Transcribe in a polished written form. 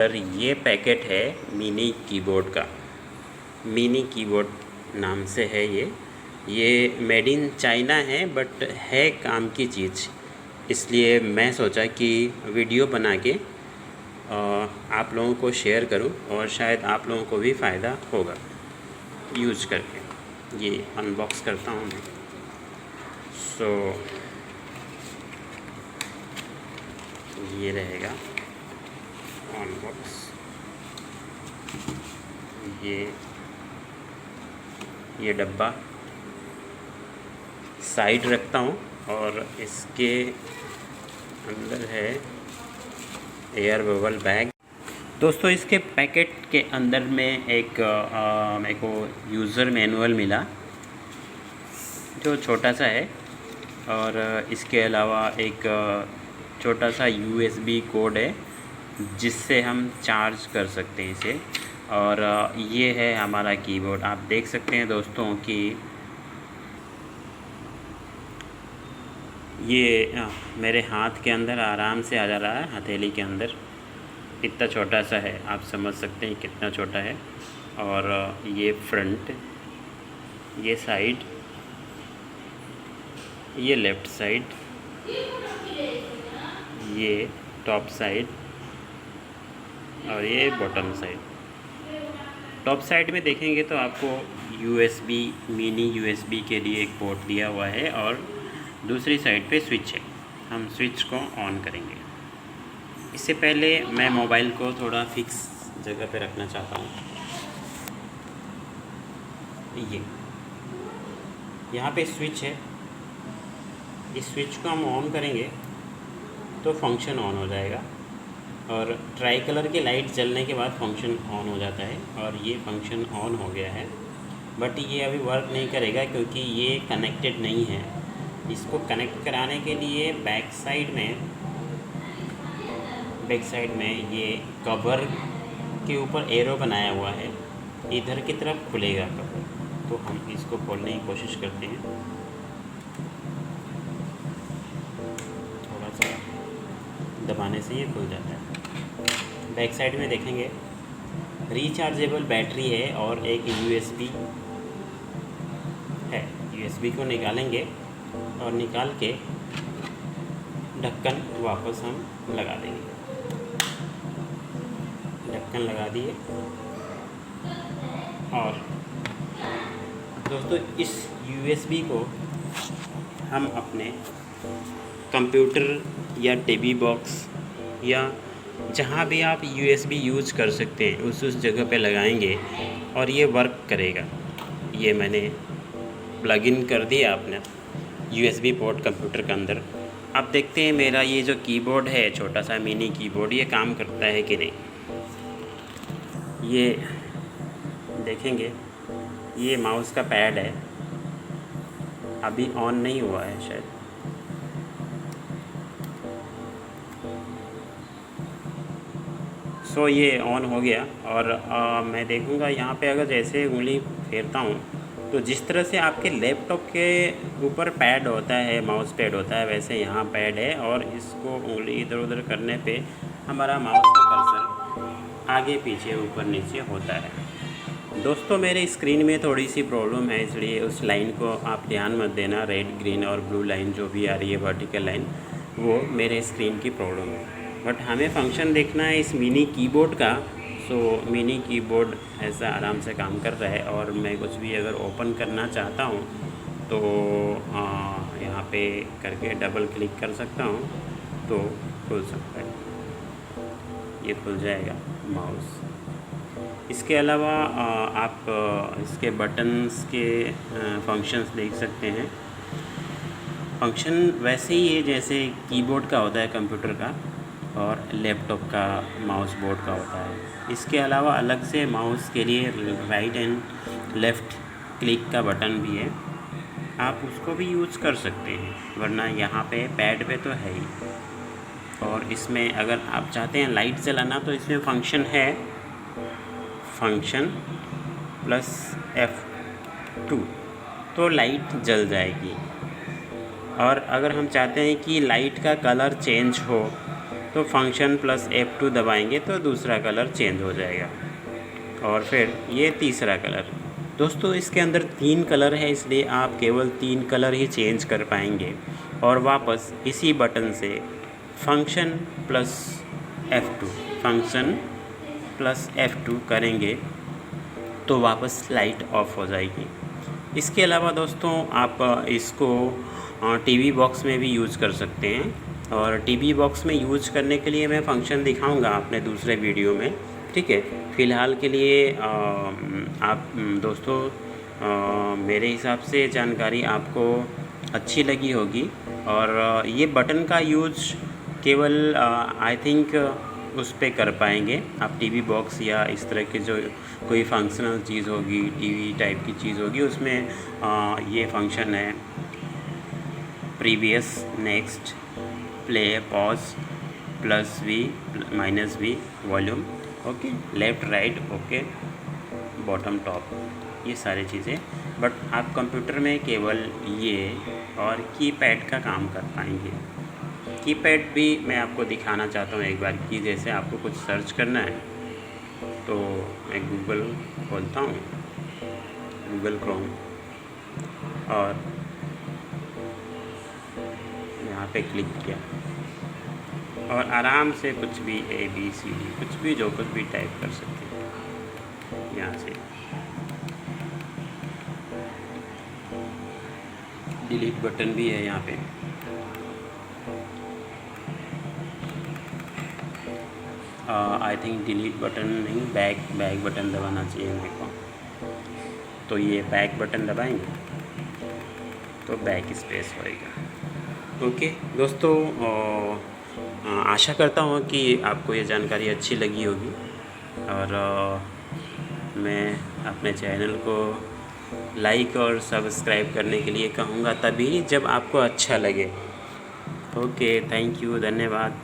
Sir ये packet है mini keyboard का। मिनी कीबोर्ड नाम से है ये मेड इन चाइना है, बट है काम की चीज़। इसलिए मैं सोचा कि वीडियो बना के आप लोगों को शेयर करूं और शायद आप लोगों को भी फ़ायदा होगा यूज करके। ये अनबॉक्स करता हूं मैं। ये रहेगा अनबॉक्स। ये डब्बा साइड रखता हूँ और इसके अंदर है एयर बबल बैग। दोस्तों इसके पैकेट के अंदर में एक मेरे को यूज़र मैनुअल मिला जो छोटा सा है, और इसके अलावा एक छोटा सा USB कोड है जिससे हम चार्ज कर सकते हैं इसे। और ये है हमारा कीबोर्ड। आप देख सकते हैं दोस्तों कि ये मेरे हाथ के अंदर आराम से आ जा रहा है, हथेली के अंदर। इतना छोटा सा है, आप समझ सकते हैं कितना छोटा है। और ये फ्रंट, ये साइड, ये लेफ़्ट साइड, ये टॉप साइड और ये बॉटम साइड। टॉप साइड में देखेंगे तो आपको मिनी USB के लिए एक पोर्ट दिया हुआ है और दूसरी साइड पे स्विच है। हम स्विच को ऑन करेंगे। इससे पहले मैं मोबाइल को थोड़ा फिक्स जगह पे रखना चाहता हूँ। ये यहाँ पे स्विच है। इस स्विच को हम ऑन करेंगे तो फंक्शन ऑन हो जाएगा, और ट्राई कलर की लाइट जलने के बाद फंक्शन ऑन हो जाता है। और ये फंक्शन ऑन हो गया है, बट ये अभी वर्क नहीं करेगा क्योंकि ये कनेक्टेड नहीं है। इसको कनेक्ट कराने के लिए बैक साइड में ये कवर के ऊपर एरो बनाया हुआ है, इधर की तरफ खुलेगा कवर। तो हम इसको खोलने की कोशिश करते हैं। थोड़ा सा दबाने से ये खुल जाता है। बैक साइड में देखेंगे रिचार्जेबल बैटरी है और एक USB है। USB को निकालेंगे और निकाल के ढक्कन वापस हम लगा देंगे। ढक्कन लगा दिए। और दोस्तों इस USB को हम अपने कंप्यूटर या टीवी बॉक्स या जहाँ भी आप USB यूज कर सकते हैं उस जगह पे लगाएंगे और ये वर्क करेगा। ये मैंने प्लग इन कर दिया अपने USB पोर्ट कंप्यूटर के अंदर। अब देखते हैं मेरा ये जो कीबोर्ड है, छोटा सा मिनी कीबोर्ड, ये काम करता है कि नहीं। ये देखेंगे, ये माउस का पैड है, अभी ऑन नहीं हुआ है शायद। ये ऑन हो गया। और मैं देखूँगा यहाँ पे अगर जैसे उंगली फेरता हूँ तो जिस तरह से आपके लैपटॉप के ऊपर पैड होता है, माउस पैड होता है, वैसे यहाँ पैड है। और इसको उंगली इधर उधर करने पे हमारा माउस का कर्सर आगे पीछे ऊपर नीचे होता है। दोस्तों मेरे स्क्रीन में थोड़ी सी प्रॉब्लम है, इसलिए उस लाइन को आप ध्यान मत देना। रेड, ग्रीन और ब्लू लाइन जो भी आ रही है, वर्टिकल लाइन, वो मेरे स्क्रीन की प्रॉब्लम है। बट हमें फंक्शन देखना है इस मिनी कीबोर्ड का। मिनी कीबोर्ड ऐसा आराम से काम कर रहा है। और मैं कुछ भी अगर ओपन करना चाहता हूँ तो यहाँ पे करके डबल क्लिक कर सकता हूँ तो खुल सकता है। ये खुल जाएगा माउस। इसके अलावा आप इसके बटन्स के फंक्शंस देख सकते हैं। फंक्शन वैसे ही है जैसे कीबोर्ड का होता है कंप्यूटर का और लैपटॉप का माउस बोर्ड का होता है। इसके अलावा अलग से माउस के लिए राइट एंड लेफ़्ट क्लिक का बटन भी है, आप उसको भी यूज़ कर सकते हैं, वरना यहाँ पे पैड पे तो है ही। और इसमें अगर आप चाहते हैं लाइट जलाना तो इसमें फंक्शन है, फंक्शन प्लस F2, तो लाइट जल जाएगी। और अगर हम चाहते हैं कि लाइट का कलर चेंज हो तो फंक्शन प्लस F2 दबाएंगे तो दूसरा कलर चेंज हो जाएगा। और फिर ये तीसरा कलर। दोस्तों इसके अंदर 3 कलर है, इसलिए आप केवल 3 कलर ही चेंज कर पाएंगे। और वापस इसी बटन से function plus F2 function plus F2 करेंगे तो वापस लाइट ऑफ हो जाएगी। इसके अलावा दोस्तों आप इसको टीवी बॉक्स में भी यूज़ कर सकते हैं, और टीवी बॉक्स में यूज़ करने के लिए मैं फ़ंक्शन दिखाऊंगा अपने दूसरे वीडियो में, ठीक है। फ़िलहाल के लिए आप दोस्तों मेरे हिसाब से जानकारी आपको अच्छी लगी होगी। और ये बटन का यूज़ केवल आई थिंक उस पे कर पाएंगे आप टीवी बॉक्स या इस तरह के जो कोई फंक्शनल चीज़ होगी, टीवी टाइप की चीज़ होगी, उसमें ये फंक्शन है previous, next, play, pause, plus V, minus V, volume, okay, left right, okay, bottom top, ये सारी चीज़ें। बट आप कंप्यूटर में केवल ये और कीपैड का काम कर पाएंगे। कीपैड भी मैं आपको दिखाना चाहता हूँ एक बार कि जैसे आपको कुछ सर्च करना है तो मैं गूगल खोलता हूँ, गूगल क्रोम, और यहाँ पे क्लिक किया और आराम से कुछ भी ABCD कुछ भी जो कुछ भी टाइप कर सकते हैं यहाँ से। डिलीट बटन भी है यहाँ पे। आई थिंक डिलीट बटन नहीं, बैक बटन दबाना चाहिए मेरे को। तो ये बैक बटन दबाएंगे तो बैक स्पेस होएगा। ओके दोस्तों, आशा करता हूँ कि आपको ये जानकारी अच्छी लगी होगी, और मैं अपने चैनल को लाइक और सब्सक्राइब करने के लिए कहूँगा, तभी जब आपको अच्छा लगे। ओके, थैंक यू, धन्यवाद।